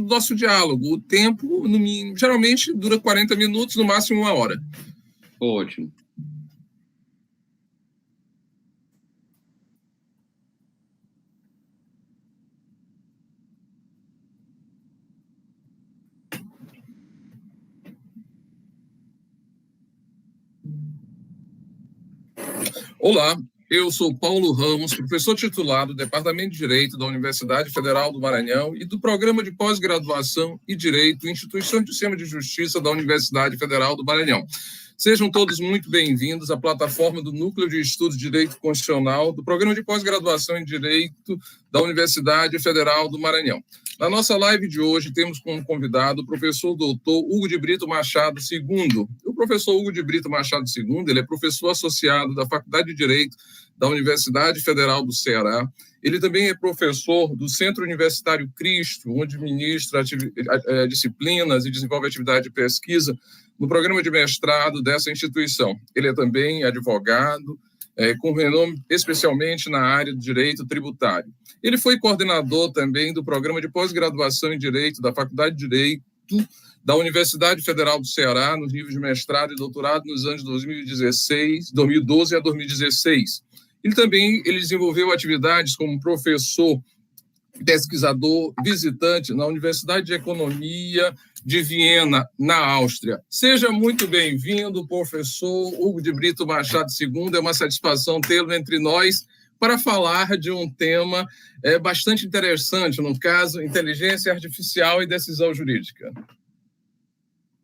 do nosso diálogo. O tempo, geralmente, dura 40 minutos, no máximo 1 hora. Ótimo. Olá, eu sou Paulo Ramos, professor titular do Departamento de Direito da Universidade Federal do Maranhão e do Programa de Pós-Graduação e Direito, Instituição de Sistema de Justiça da Universidade Federal do Maranhão. Sejam todos muito bem-vindos à plataforma do Núcleo de Estudos de Direito Constitucional do Programa de Pós-Graduação em Direito da Universidade Federal do Maranhão. Na nossa live de hoje, temos como convidado o professor doutor Hugo de Brito Machado II. O professor Hugo de Brito Machado II, ele é professor associado da Faculdade de Direito da Universidade Federal do Ceará. Ele também é professor do Centro Universitário Cristo, onde ministra disciplinas e desenvolve atividade de pesquisa no programa de mestrado dessa instituição. Ele é também advogado, com renome especialmente na área do direito tributário. Ele foi coordenador também do programa de pós-graduação em Direito da Faculdade de Direito da Universidade Federal do Ceará, nos níveis de mestrado e doutorado nos anos 2012 a 2016. Ele desenvolveu atividades como professor, pesquisador, visitante na Universidade de Economia de Viena, na Áustria. Seja muito bem-vindo, professor Hugo de Brito Machado II. É uma satisfação tê-lo entre nós para falar de um tema bastante interessante, no caso, inteligência artificial e decisão jurídica.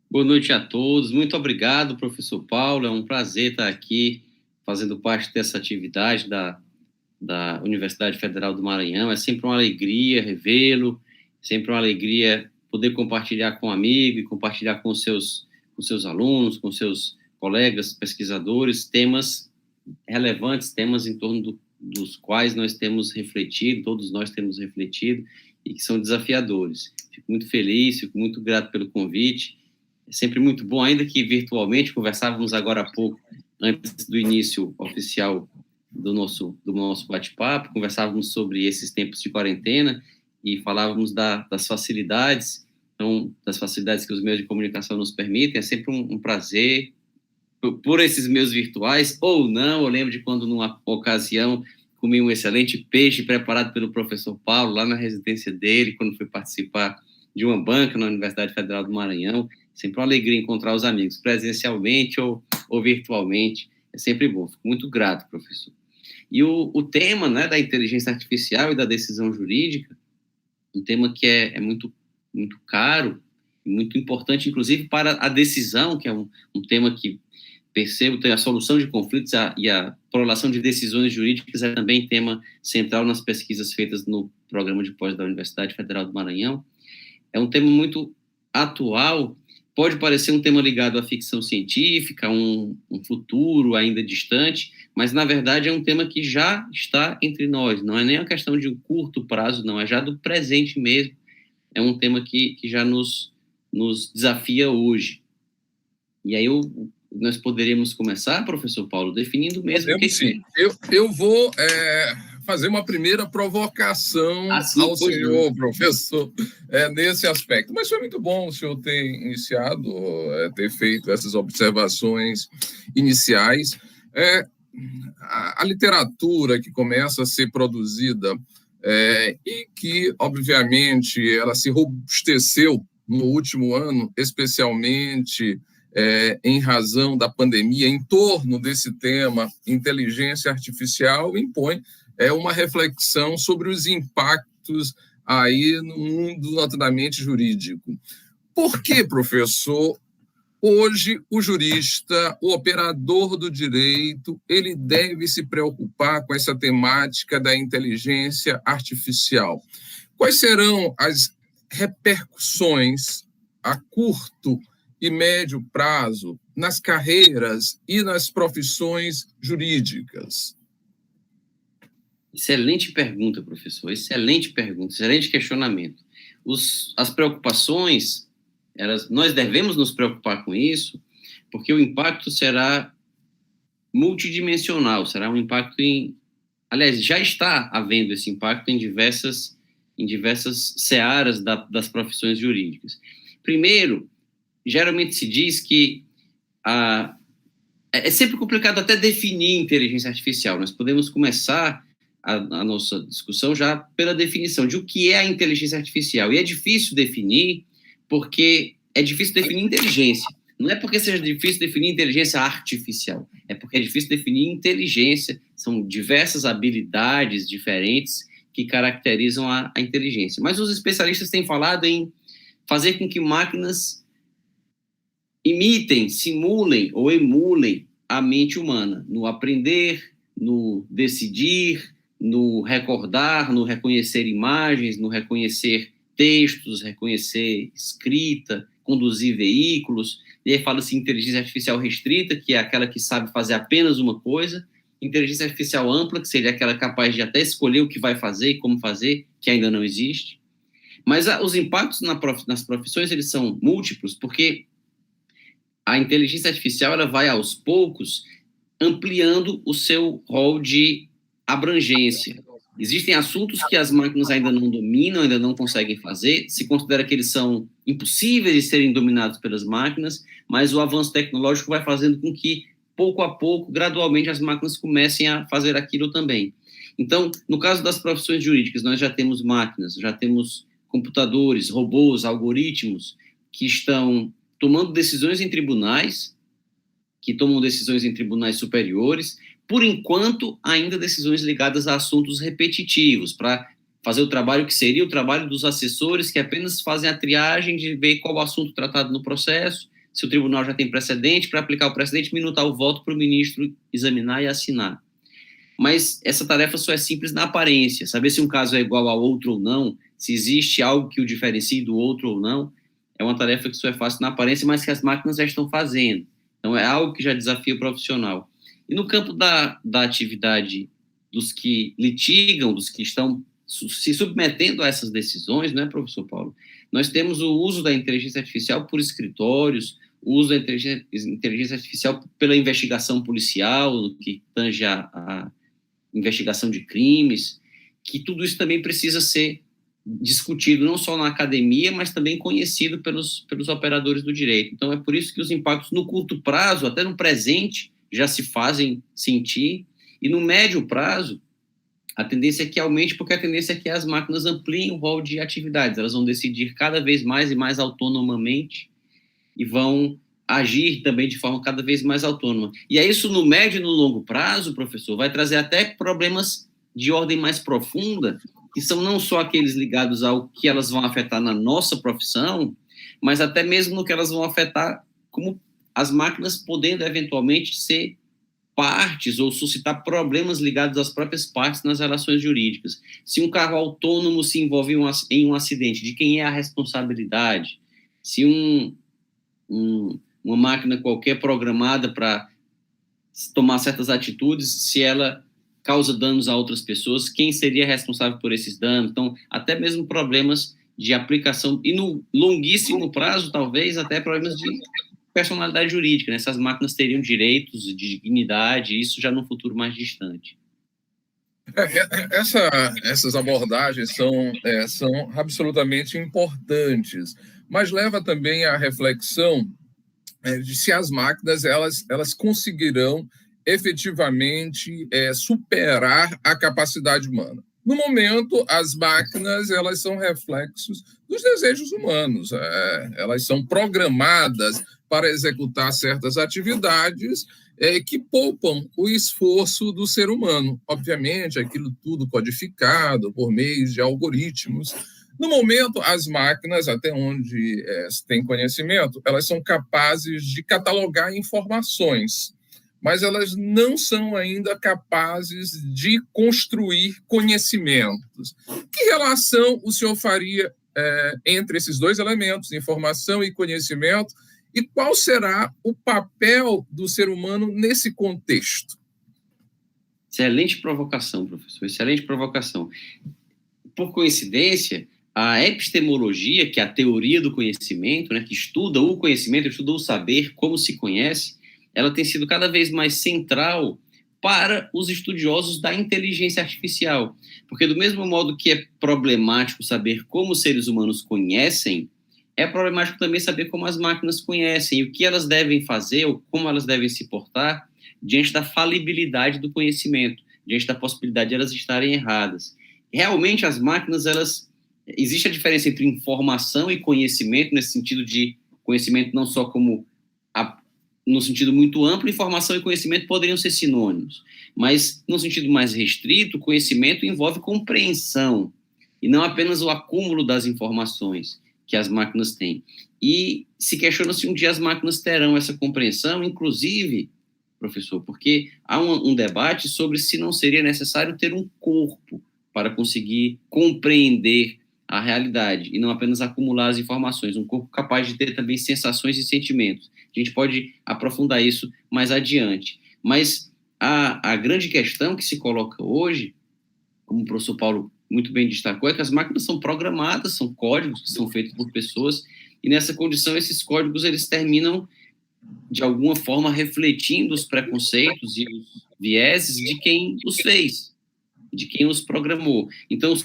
Boa noite a todos. Muito obrigado, professor Paulo. É um prazer estar aqui fazendo parte dessa atividade da Universidade Federal do Maranhão. É sempre uma alegria revê-lo, sempre uma alegria poder compartilhar com um amigo e compartilhar com seus alunos, com seus colegas pesquisadores, temas relevantes, temas em torno dos quais nós temos refletido, todos nós temos refletido, e que são desafiadores. Fico muito feliz, fico muito grato pelo convite. É sempre muito bom, ainda que virtualmente. Conversávamos agora há pouco, antes do início oficial do nosso bate-papo, conversávamos sobre esses tempos de quarentena e falávamos das facilidades, então, das facilidades que os meios de comunicação nos permitem. É sempre um prazer, por esses meios virtuais, ou não. Eu lembro de quando, numa ocasião, comi um excelente peixe preparado pelo professor Paulo, lá na residência dele, quando fui participar de uma banca na Universidade Federal do Maranhão. Sempre uma alegria encontrar os amigos, presencialmente ou virtualmente. É sempre bom. Fico muito grato, professor. E o tema, né, da inteligência artificial e da decisão jurídica, um tema que é muito, muito caro, muito importante, inclusive para a decisão, que é um tema que percebo tem a solução de conflitos e a prolação de decisões jurídicas é também tema central nas pesquisas feitas no programa de pós da Universidade Federal do Maranhão. É um tema muito atual. Pode parecer um tema ligado à ficção científica, um futuro ainda distante, mas, na verdade, é um tema que já está entre nós. Não é nem uma questão de um curto prazo, não, é já do presente mesmo. É um tema que já nos desafia hoje. E aí nós poderíamos começar, professor Paulo, definindo mesmo o que sim. Eu vou fazer uma primeira provocação ao senhor, professor, nesse aspecto. Mas foi muito bom o senhor ter iniciado, ter feito essas observações iniciais. A literatura que começa a ser produzida e que, obviamente, ela se robusteceu no último ano, especialmente em razão da pandemia, em torno desse tema, inteligência artificial, impõe uma reflexão sobre os impactos aí no mundo notadamente jurídico. Por que, professor, hoje o jurista, o operador do direito, ele deve se preocupar com essa temática da inteligência artificial? Quais serão as repercussões a curto e médio prazo nas carreiras e nas profissões jurídicas? Excelente pergunta, professor. Excelente pergunta, excelente questionamento. As preocupações, nós devemos nos preocupar com isso, porque o impacto será multidimensional, será um impacto aliás, já está havendo esse impacto em diversas em diversas searas das profissões jurídicas. Primeiro, geralmente se diz que é sempre complicado até definir inteligência artificial. Nós podemos começar a nossa discussão já pela definição de o que é a inteligência artificial. E é difícil definir, porque é difícil definir inteligência. Não é porque seja difícil definir inteligência artificial, é porque é difícil definir inteligência. São diversas habilidades diferentes que caracterizam a inteligência. Mas os especialistas têm falado em fazer com que máquinas imitem, simulem ou emulem a mente humana, no aprender, no decidir, no recordar, no reconhecer imagens, no reconhecer textos, reconhecer escrita, conduzir veículos. E aí fala-se inteligência artificial restrita, que é aquela que sabe fazer apenas uma coisa, inteligência artificial ampla, que seria aquela capaz de até escolher o que vai fazer e como fazer, que ainda não existe. Mas os impactos nas profissões, eles são múltiplos, porque a inteligência artificial ela vai, aos poucos, ampliando o seu rol de abrangência. Existem assuntos que as máquinas ainda não dominam, ainda não conseguem fazer, se considera que eles são impossíveis de serem dominados pelas máquinas, mas o avanço tecnológico vai fazendo com que, pouco a pouco, gradualmente, as máquinas comecem a fazer aquilo também. Então, no caso das profissões jurídicas, nós já temos máquinas, já temos computadores, robôs, algoritmos que estão tomando decisões em tribunais, que tomam decisões em tribunais superiores, por enquanto, ainda decisões ligadas a assuntos repetitivos, para fazer o trabalho que seria o trabalho dos assessores, que apenas fazem a triagem de ver qual o assunto tratado no processo, se o tribunal já tem precedente, para aplicar o precedente, minutar o voto para o ministro examinar e assinar. Mas essa tarefa só é simples na aparência, saber se um caso é igual ao outro ou não, se existe algo que o diferencie do outro ou não, é uma tarefa que só é fácil na aparência, mas que as máquinas já estão fazendo. Então, é algo que já desafia o profissional. E no campo da atividade dos que litigam, dos que estão se submetendo a essas decisões, né, professor Paulo? Nós temos o uso da inteligência artificial por escritórios, o uso da inteligência artificial pela investigação policial, no que tange a investigação de crimes, que tudo isso também precisa ser discutido não só na academia, mas também conhecido pelos operadores do direito. Então, é por isso que os impactos no curto prazo, até no presente, já se fazem sentir, e no médio prazo, a tendência é que aumente, porque a tendência é que as máquinas ampliem o rol de atividades, elas vão decidir cada vez mais e mais autonomamente, e vão agir também de forma cada vez mais autônoma. E é isso no médio e no longo prazo, professor, vai trazer até problemas de ordem mais profunda, que são não só aqueles ligados ao que elas vão afetar na nossa profissão, mas até mesmo no que elas vão afetar como as máquinas podendo eventualmente ser partes ou suscitar problemas ligados às próprias partes nas relações jurídicas. Se um carro autônomo se envolve em um acidente, de quem é a responsabilidade? Se uma máquina qualquer programada para tomar certas atitudes, se ela causa danos a outras pessoas, quem seria responsável por esses danos? Então, até mesmo problemas de aplicação, e no longuíssimo prazo, talvez, até problemas de personalidade jurídica, né? Essas máquinas teriam direitos de dignidade, isso já no futuro mais distante. Essas abordagens são absolutamente importantes, mas leva também à reflexão de se as máquinas elas conseguirão efetivamente superar a capacidade humana. No momento, as máquinas elas são reflexos dos desejos humanos, elas são programadas para executar certas atividades que poupam o esforço do ser humano. Obviamente, aquilo tudo codificado por meio de algoritmos. No momento, as máquinas, até onde se tem conhecimento, elas são capazes de catalogar informações, mas elas não são ainda capazes de construir conhecimentos. Que relação o senhor faria entre esses dois elementos, informação e conhecimento, e qual será o papel do ser humano nesse contexto? Excelente provocação, professor, excelente provocação. Por coincidência, a epistemologia, que é a teoria do conhecimento, né, que estuda o conhecimento, estuda o saber, como se conhece, ela tem sido cada vez mais central para os estudiosos da inteligência artificial. Porque do mesmo modo que é problemático saber como os seres humanos conhecem, é problemático também saber como as máquinas conhecem e o que elas devem fazer ou como elas devem se portar diante da falibilidade do conhecimento, diante da possibilidade de elas estarem erradas. Realmente, as máquinas, existe a diferença entre informação e conhecimento, nesse sentido de conhecimento não só como no sentido muito amplo, informação e conhecimento poderiam ser sinônimos, mas no sentido mais restrito, conhecimento envolve compreensão e não apenas o acúmulo das informações que as máquinas têm. E se questiona se um dia as máquinas terão essa compreensão, inclusive, professor, porque há um debate sobre se não seria necessário ter um corpo para conseguir compreender a realidade e não apenas acumular as informações, um corpo capaz de ter também sensações e sentimentos. A gente pode aprofundar isso mais adiante. Mas a grande questão que se coloca hoje, como o professor Paulo muito bem destacou, é que as máquinas são programadas, são códigos que são feitos por pessoas, e nessa condição esses códigos eles terminam, de alguma forma, refletindo os preconceitos e os vieses de quem os fez, de quem os programou. Então,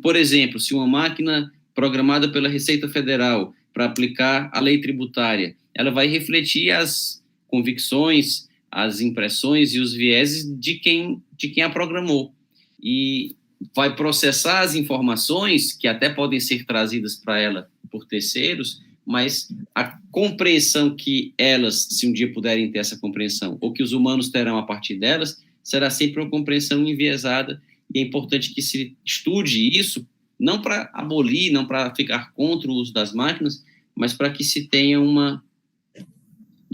por exemplo, se uma máquina programada pela Receita Federal para aplicar a lei tributária, ela vai refletir as convicções, as impressões e os vieses de quem a programou. E vai processar as informações que até podem ser trazidas para ela por terceiros, mas a compreensão que elas, se um dia puderem ter essa compreensão, ou que os humanos terão a partir delas, será sempre uma compreensão enviesada, e é importante que se estude isso, não para abolir, não para ficar contra o uso das máquinas, mas para que se tenha uma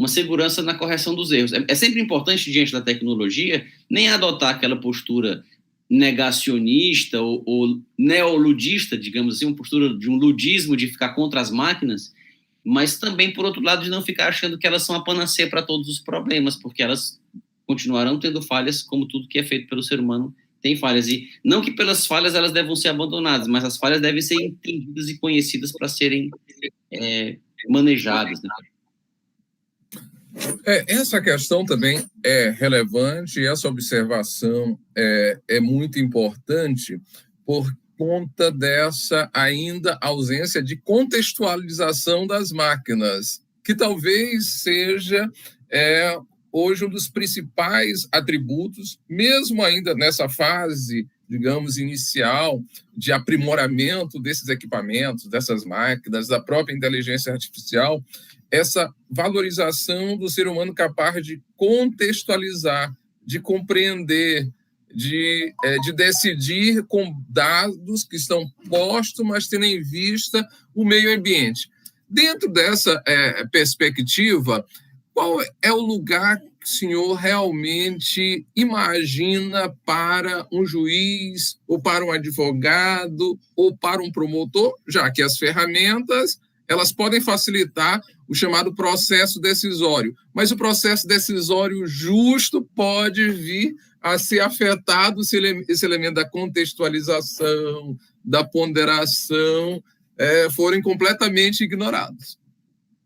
segurança na correção dos erros. É sempre importante, diante da tecnologia, nem adotar aquela postura negacionista ou neoludista, digamos assim, uma postura de um ludismo de ficar contra as máquinas, mas também, por outro lado, de não ficar achando que elas são a panaceia para todos os problemas, porque elas continuarão tendo falhas, como tudo que é feito pelo ser humano tem falhas. E não que pelas falhas elas devam ser abandonadas, mas as falhas devem ser entendidas e conhecidas para serem manejadas, né? Essa questão também é relevante, essa observação é muito importante por conta dessa ainda ausência de contextualização das máquinas, que talvez seja hoje um dos principais atributos, mesmo ainda nessa fase, digamos, inicial de aprimoramento desses equipamentos, dessas máquinas, da própria inteligência artificial, essa valorização do ser humano capaz de contextualizar, de compreender, de decidir com dados que estão postos, mas tendo em vista o meio ambiente. Dentro dessa perspectiva, qual é o lugar que o senhor realmente imagina para um juiz, ou para um advogado, ou para um promotor, já que as ferramentas elas podem facilitar o chamado processo decisório, mas o processo decisório justo pode vir a ser afetado se esse elemento da contextualização, da ponderação, forem completamente ignorados.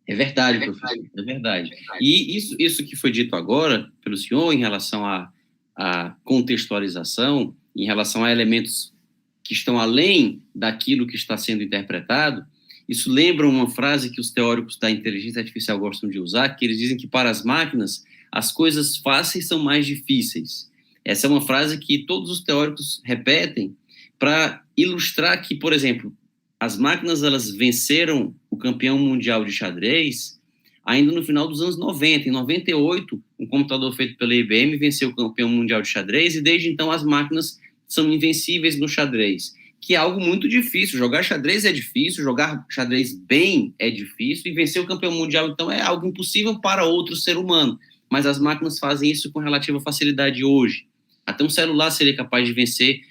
É verdade, professor, é verdade. E isso que foi dito agora pelo senhor em relação à contextualização, em relação a elementos que estão além daquilo que está sendo interpretado, isso lembra uma frase que os teóricos da inteligência artificial gostam de usar, que eles dizem que para as máquinas as coisas fáceis são mais difíceis. Essa é uma frase que todos os teóricos repetem para ilustrar que, por exemplo, as máquinas elas venceram o campeão mundial de xadrez ainda no final dos anos 90. Em 98, um computador feito pela IBM venceu o campeão mundial de xadrez e desde então as máquinas são invencíveis no xadrez, que é algo muito difícil. Jogar xadrez é difícil, jogar xadrez bem é difícil e vencer o campeão mundial, então, é algo impossível para outro ser humano. Mas as máquinas fazem isso com relativa facilidade hoje. Até um celular seria capaz de vencer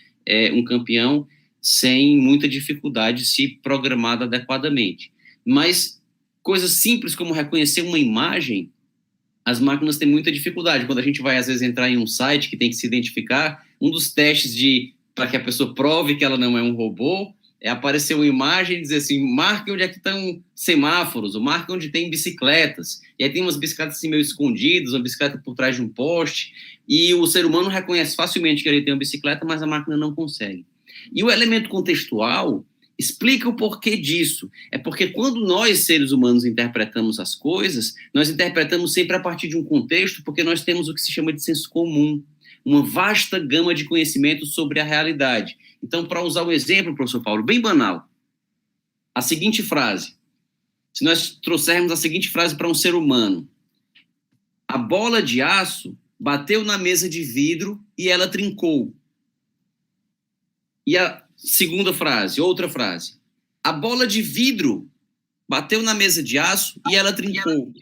um campeão sem muita dificuldade, se programado adequadamente. Mas coisas simples como reconhecer uma imagem, as máquinas têm muita dificuldade. Quando a gente vai, às vezes, entrar em um site que tem que se identificar, um dos testes para que a pessoa prove que ela não é um robô aparecer uma imagem e dizer assim, marque onde é que estão semáforos, ou marque onde tem bicicletas. E aí tem umas bicicletas assim meio escondidas, uma bicicleta por trás de um poste, e o ser humano reconhece facilmente que ele tem uma bicicleta, mas a máquina não consegue. E o elemento contextual explica o porquê disso. É porque quando nós, seres humanos, interpretamos as coisas, nós interpretamos sempre a partir de um contexto, porque nós temos o que se chama de senso comum, uma vasta gama de conhecimentos sobre a realidade. Então, para usar um exemplo, professor Paulo, bem banal, a seguinte frase, se nós trouxermos a seguinte frase para um ser humano, a bola de aço bateu na mesa de vidro e ela trincou. E a segunda frase, outra frase, a bola de vidro bateu na mesa de aço e ela trincou.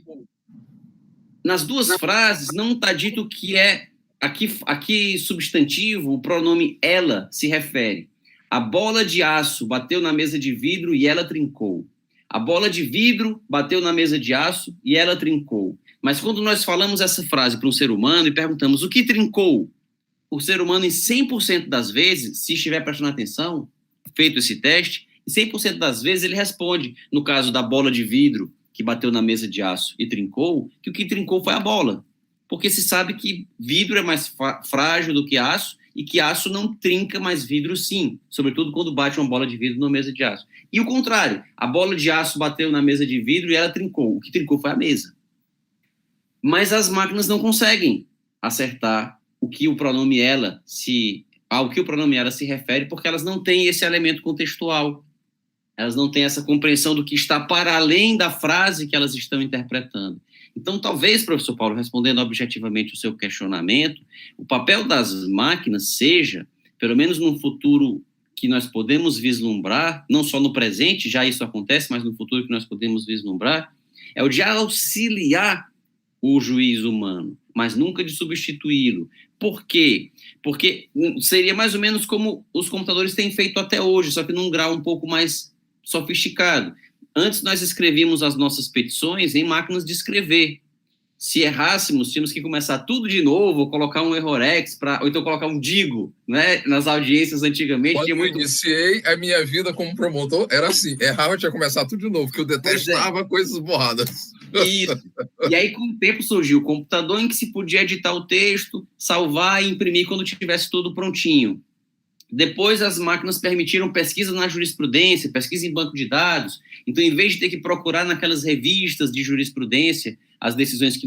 Nas duas frases não está dito que é aqui substantivo, o pronome ela se refere. A bola de aço bateu na mesa de vidro e ela trincou. A bola de vidro bateu na mesa de aço e ela trincou. Mas quando nós falamos essa frase para um ser humano e perguntamos o que trincou, o ser humano em 100% das vezes, se estiver prestando atenção, feito esse teste, em 100% das vezes ele responde, no caso da bola de vidro que bateu na mesa de aço e trincou, que o que trincou foi a bola. Porque se sabe que vidro é mais frágil do que aço e que aço não trinca, mas vidro sim, sobretudo quando bate uma bola de vidro na mesa de aço. E o contrário, a bola de aço bateu na mesa de vidro e ela trincou. O que trincou foi a mesa. Mas as máquinas não conseguem acertar o que o pronome ela se refere, porque elas não têm esse elemento contextual. Elas não têm essa compreensão do que está para além da frase que elas estão interpretando. Então, talvez, professor Paulo, respondendo objetivamente o seu questionamento, o papel das máquinas seja, pelo menos num futuro que nós podemos vislumbrar, não só no presente, já isso acontece, mas no futuro que nós podemos vislumbrar, é o de auxiliar o juiz humano, mas nunca de substituí-lo. Por quê? Porque seria mais ou menos como os computadores têm feito até hoje, só que num grau um pouco mais sofisticado. Antes nós escrevíamos as nossas petições em máquinas de escrever. Se errássemos, tínhamos que começar tudo de novo, colocar um errorex, ou então colocar um digo, né? Nas audiências antigamente. Quando eu iniciei a minha vida como promotor, era assim, errava, tinha que começar tudo de novo, porque eu detestava coisas borradas. Isso. E aí, com o tempo, surgiu o computador em que se podia editar o texto, salvar e imprimir quando tivesse tudo prontinho. Depois, as máquinas permitiram pesquisa na jurisprudência, pesquisa em banco de dados. Então, em vez de ter que procurar naquelas revistas de jurisprudência as decisões que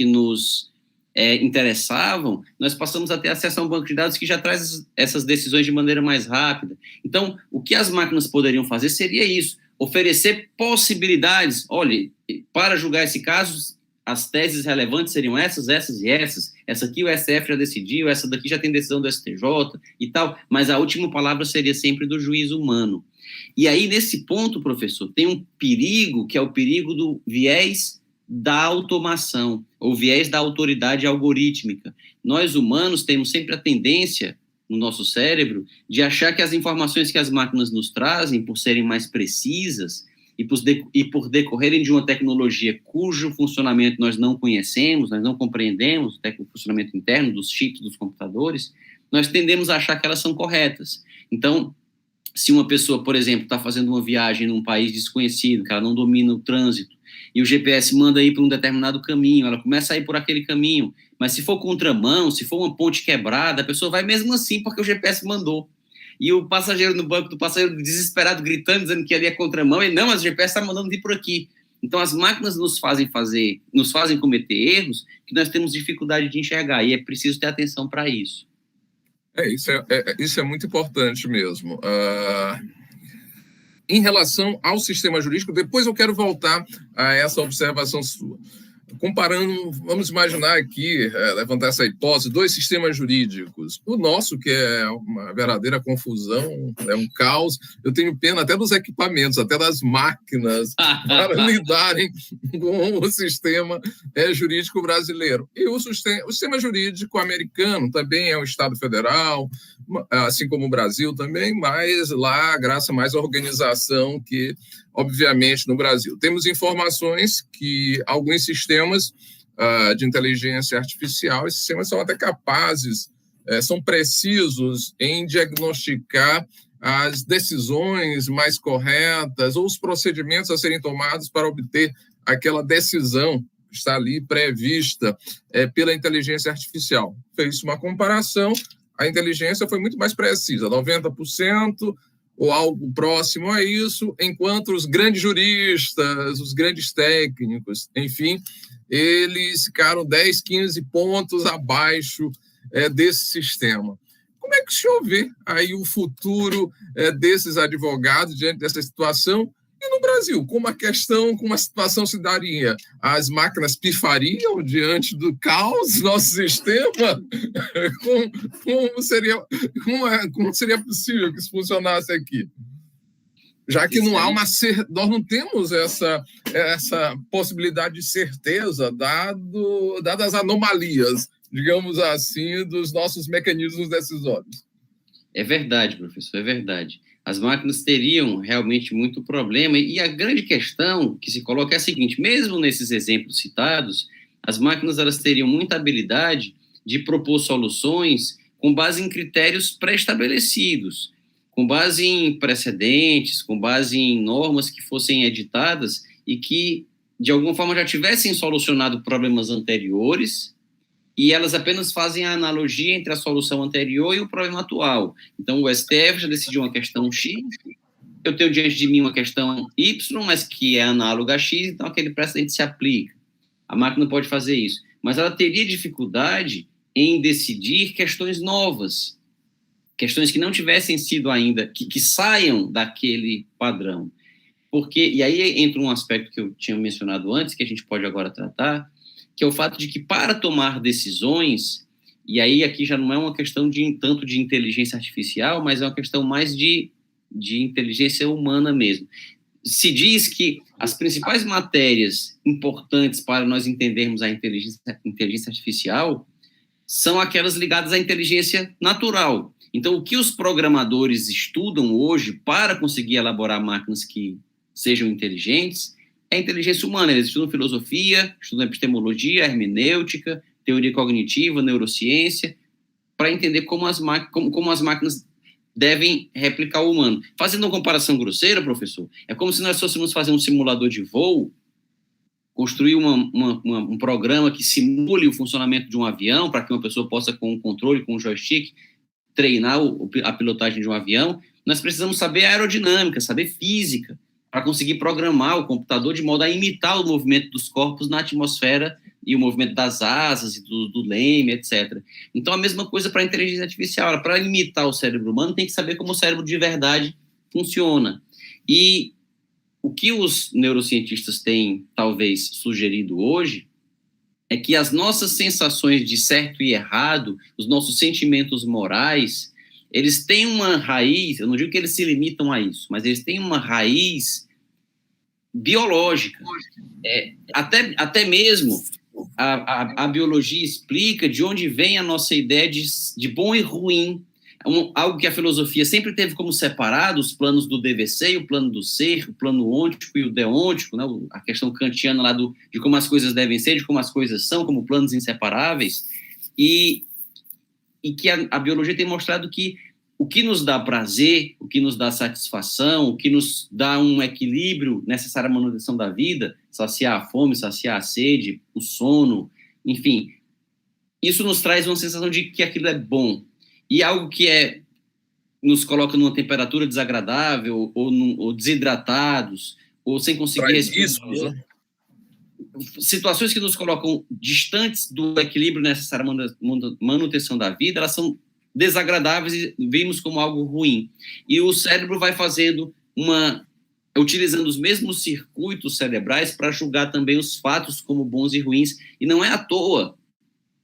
nos interessavam, nós passamos a ter acesso a um banco de dados que já traz essas decisões de maneira mais rápida. Então, o que as máquinas poderiam fazer seria isso, oferecer possibilidades. Olha, para julgar esse caso, as teses relevantes seriam essas, essas e essas. Essa aqui o STF já decidiu, essa daqui já tem decisão do STJ e tal, mas a última palavra seria sempre do juiz humano. E aí, nesse ponto, professor, tem um perigo, que é o perigo do viés da automação, ou viés da autoridade algorítmica. Nós, humanos, temos sempre a tendência, no nosso cérebro, de achar que as informações que as máquinas nos trazem, por serem mais precisas, e por decorrerem de uma tecnologia cujo funcionamento nós não conhecemos, nós não compreendemos, o funcionamento interno dos chips dos computadores, nós tendemos a achar que elas são corretas. Então, se uma pessoa, por exemplo, está fazendo uma viagem num país desconhecido, que ela não domina o trânsito, e o GPS manda ir para um determinado caminho, ela começa a ir por aquele caminho, mas se for contramão, se for uma ponte quebrada, a pessoa vai mesmo assim porque o GPS mandou. E o passageiro no banco do passageiro desesperado, gritando, dizendo que ali é contramão, e não, mas o GPS está mandando vir por aqui. Então, as máquinas nos fazem cometer erros que nós temos dificuldade de enxergar, e é preciso ter atenção para isso. Isso é muito importante mesmo. Em relação ao sistema jurídico, depois eu quero voltar a essa observação sua. Comparando, vamos imaginar aqui, levantar essa hipótese, dois sistemas jurídicos. O nosso, que é uma verdadeira confusão, é um caos. Eu tenho pena até dos equipamentos, até das máquinas, para lidarem com o sistema jurídico brasileiro. E o sistema jurídico americano também é um Estado federal, assim como o Brasil também, mas lá, graças a mais à organização que, obviamente, no Brasil. Temos informações que alguns sistemas de inteligência artificial, esses sistemas são até capazes, são precisos em diagnosticar as decisões mais corretas ou os procedimentos a serem tomados para obter aquela decisão que está ali prevista pela inteligência artificial. Fez uma comparação, a inteligência foi muito mais precisa, 90% ou algo próximo a isso, enquanto os grandes juristas, os grandes técnicos, enfim, eles ficaram 10, 15 pontos abaixo desse sistema. Como é que o senhor vê aí o futuro desses advogados diante dessa situação? E no Brasil, como a situação se daria? As máquinas pifariam diante do caos do nosso sistema? Como seria possível que isso funcionasse aqui? Já que não há nós não temos essa possibilidade de certeza, dadas as anomalias, digamos assim, dos nossos mecanismos decisórios. É verdade, professor, é verdade. As máquinas teriam realmente muito problema, e a grande questão que se coloca é a seguinte: mesmo nesses exemplos citados, as máquinas elas teriam muita habilidade de propor soluções com base em critérios pré-estabelecidos, com base em precedentes, com base em normas que fossem editadas e que, de alguma forma, já tivessem solucionado problemas anteriores, e elas apenas fazem a analogia entre a solução anterior e o problema atual. Então, o STF já decidiu uma questão X, eu tenho diante de mim uma questão Y, mas que é análoga a X, então aquele precedente se aplica. A máquina pode fazer isso, mas ela teria dificuldade em decidir questões novas, questões que não tivessem sido ainda, que saiam daquele padrão. Porque, e aí entra um aspecto que eu tinha mencionado antes, que a gente pode agora tratar, que é o fato de que, para tomar decisões, e aí aqui já não é uma questão tanto de inteligência artificial, mas é uma questão mais de inteligência humana mesmo. Se diz que as principais matérias importantes para nós entendermos a inteligência artificial são aquelas ligadas à inteligência natural. Então, o que os programadores estudam hoje para conseguir elaborar máquinas que sejam inteligentes é a inteligência humana. Eles estudam filosofia, estudam epistemologia, hermenêutica, teoria cognitiva, neurociência, para entender como as máquinas devem replicar o humano. Fazendo uma comparação grosseira, professor, é como se nós fôssemos fazer um simulador de voo, construir um programa que simule o funcionamento de um avião, para que uma pessoa possa, com um controle, com um joystick, treinar a pilotagem de um avião. Nós precisamos saber aerodinâmica, saber física, para conseguir programar o computador de modo a imitar o movimento dos corpos na atmosfera e o movimento das asas e do leme, etc. Então, a mesma coisa para a inteligência artificial. Para imitar o cérebro humano, tem que saber como o cérebro de verdade funciona. E o que os neurocientistas têm, talvez, sugerido hoje é que as nossas sensações de certo e errado, os nossos sentimentos morais, eles têm uma raiz, eu não digo que eles se limitam a isso, mas eles têm uma raiz biológica. Até mesmo a biologia explica de onde vem a nossa ideia de bom e ruim, algo que a filosofia sempre teve como separado, os planos do dever ser e o plano do ser, o plano ôntico e o deôntico, né? A questão kantiana lá de como as coisas devem ser, de como as coisas são, como planos inseparáveis, e que a biologia tem mostrado que o que nos dá prazer, o que nos dá satisfação, o que nos dá um equilíbrio necessário à manutenção da vida, saciar a fome, saciar a sede, o sono, enfim, isso nos traz uma sensação de que aquilo é bom. E algo que nos coloca numa temperatura desagradável, ou desidratados, ou sem conseguir respirar, situações que nos colocam distantes do equilíbrio necessário à manutenção da vida, elas são desagradáveis e vimos como algo ruim. E o cérebro vai fazendo utilizando os mesmos circuitos cerebrais para julgar também os fatos como bons e ruins. E não é à toa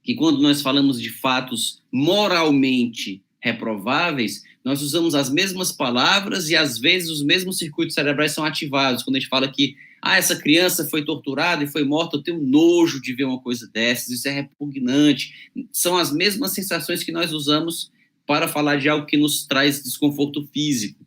que, quando nós falamos de fatos moralmente reprováveis, nós usamos as mesmas palavras e, às vezes, os mesmos circuitos cerebrais são ativados. Quando a gente fala que essa criança foi torturada e foi morta, eu tenho nojo de ver uma coisa dessas, isso é repugnante. São as mesmas sensações que nós usamos para falar de algo que nos traz desconforto físico.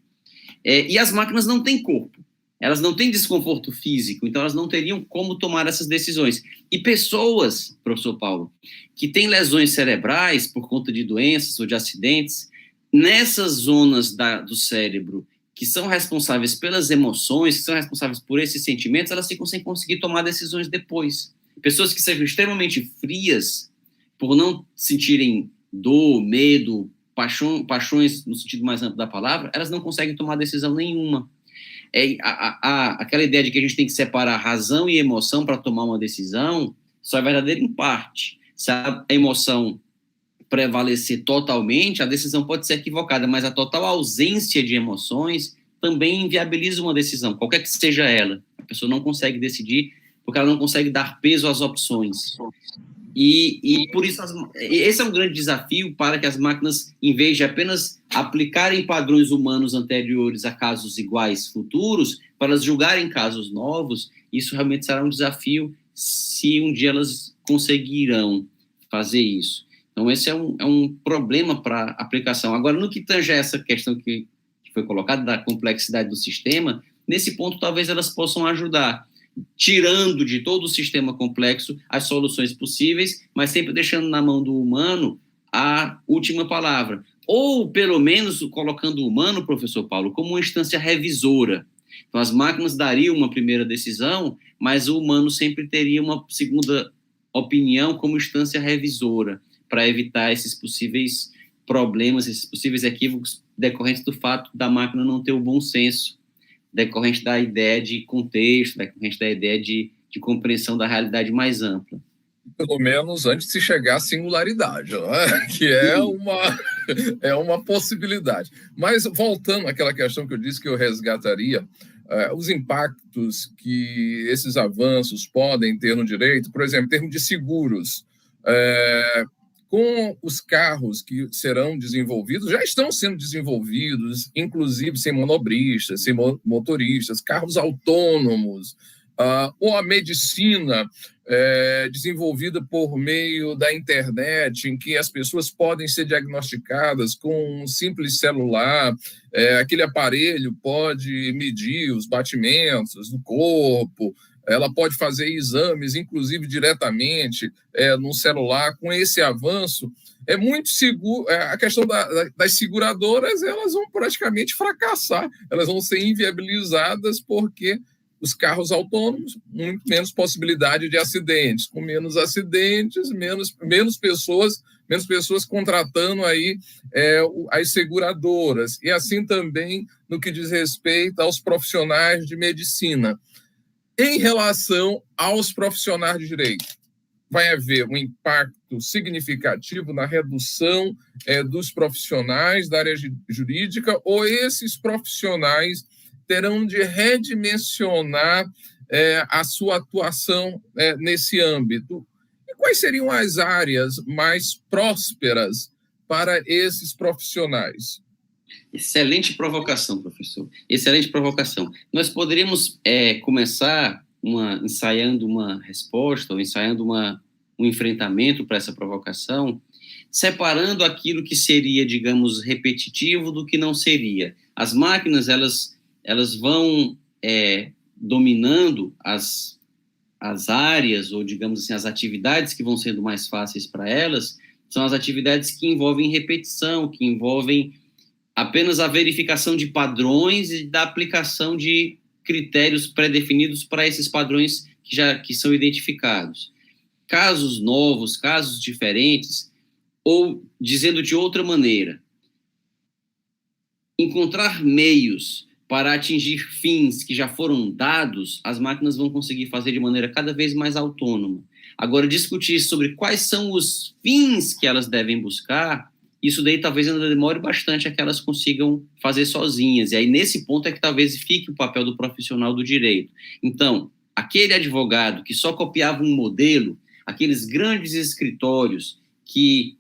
E as máquinas não têm corpo, elas não têm desconforto físico, então elas não teriam como tomar essas decisões. E pessoas, professor Paulo, que têm lesões cerebrais por conta de doenças ou de acidentes, nessas zonas do cérebro que são responsáveis pelas emoções, que são responsáveis por esses sentimentos, elas ficam sem conseguir tomar decisões depois. Pessoas que sejam extremamente frias, por não sentirem dor, medo, paixões no sentido mais amplo da palavra, elas não conseguem tomar decisão nenhuma. Aquela ideia de que a gente tem que separar razão e emoção para tomar uma decisão só é verdadeira em parte. Se a emoção prevalecer totalmente, a decisão pode ser equivocada, mas a total ausência de emoções também inviabiliza uma decisão, qualquer que seja ela. A pessoa não consegue decidir porque ela não consegue dar peso às opções. E por isso, esse é um grande desafio para que as máquinas, em vez de apenas aplicarem padrões humanos anteriores a casos iguais futuros, para elas julgarem casos novos, isso realmente será um desafio se um dia elas conseguirão fazer isso. Então, esse é um problema para a aplicação. Agora, no que tange a essa questão que foi colocada, da complexidade do sistema, nesse ponto, talvez elas possam ajudar, tirando de todo o sistema complexo as soluções possíveis, mas sempre deixando na mão do humano a última palavra. Ou, pelo menos, colocando o humano, professor Paulo, como uma instância revisora. Então, as máquinas dariam uma primeira decisão, mas o humano sempre teria uma segunda opinião como instância revisora, para evitar esses possíveis problemas, esses possíveis equívocos decorrentes do fato da máquina não ter o bom senso, decorrente da ideia de contexto, decorrente da ideia de compreensão da realidade mais ampla. Pelo menos antes de se chegar à singularidade, não é? Que é uma possibilidade. Mas voltando àquela questão que eu disse que eu resgataria, os impactos que esses avanços podem ter no direito, por exemplo, em termos de seguros, com os carros que serão desenvolvidos, já estão sendo desenvolvidos, inclusive sem manobristas, sem motoristas, carros autônomos, ou a medicina desenvolvida por meio da internet, em que as pessoas podem ser diagnosticadas com um simples celular, aquele aparelho pode medir os batimentos do corpo, ela pode fazer exames, inclusive diretamente no celular. Com esse avanço, é muito seguro. A questão das seguradoras, elas vão praticamente fracassar, elas vão ser inviabilizadas porque os carros autônomos, muito menos possibilidade de acidentes, com menos acidentes, menos pessoas contratando aí as seguradoras, e assim também no que diz respeito aos profissionais de medicina. Em relação aos profissionais de direito, vai haver um impacto significativo na redução dos profissionais da área jurídica, ou esses profissionais terão de redimensionar a sua atuação nesse âmbito? E quais seriam as áreas mais prósperas para esses profissionais? Excelente provocação, professor. Excelente provocação. Nós poderíamos começar ensaiando uma resposta, ou ensaiando um enfrentamento para essa provocação, separando aquilo que seria, digamos, repetitivo do que não seria. As máquinas, elas vão dominando as áreas, ou, digamos assim, as atividades que vão sendo mais fáceis para elas, são as atividades que envolvem repetição, que envolvem apenas a verificação de padrões e da aplicação de critérios pré-definidos para esses padrões que são identificados. Casos novos, casos diferentes, ou, dizendo de outra maneira, encontrar meios para atingir fins que já foram dados, as máquinas vão conseguir fazer de maneira cada vez mais autônoma. Agora, discutir sobre quais são os fins que elas devem buscar, isso daí talvez ainda demore bastante a que elas consigam fazer sozinhas. E aí, nesse ponto, é que talvez fique o papel do profissional do direito. Então, aquele advogado que só copiava um modelo, aqueles grandes escritórios que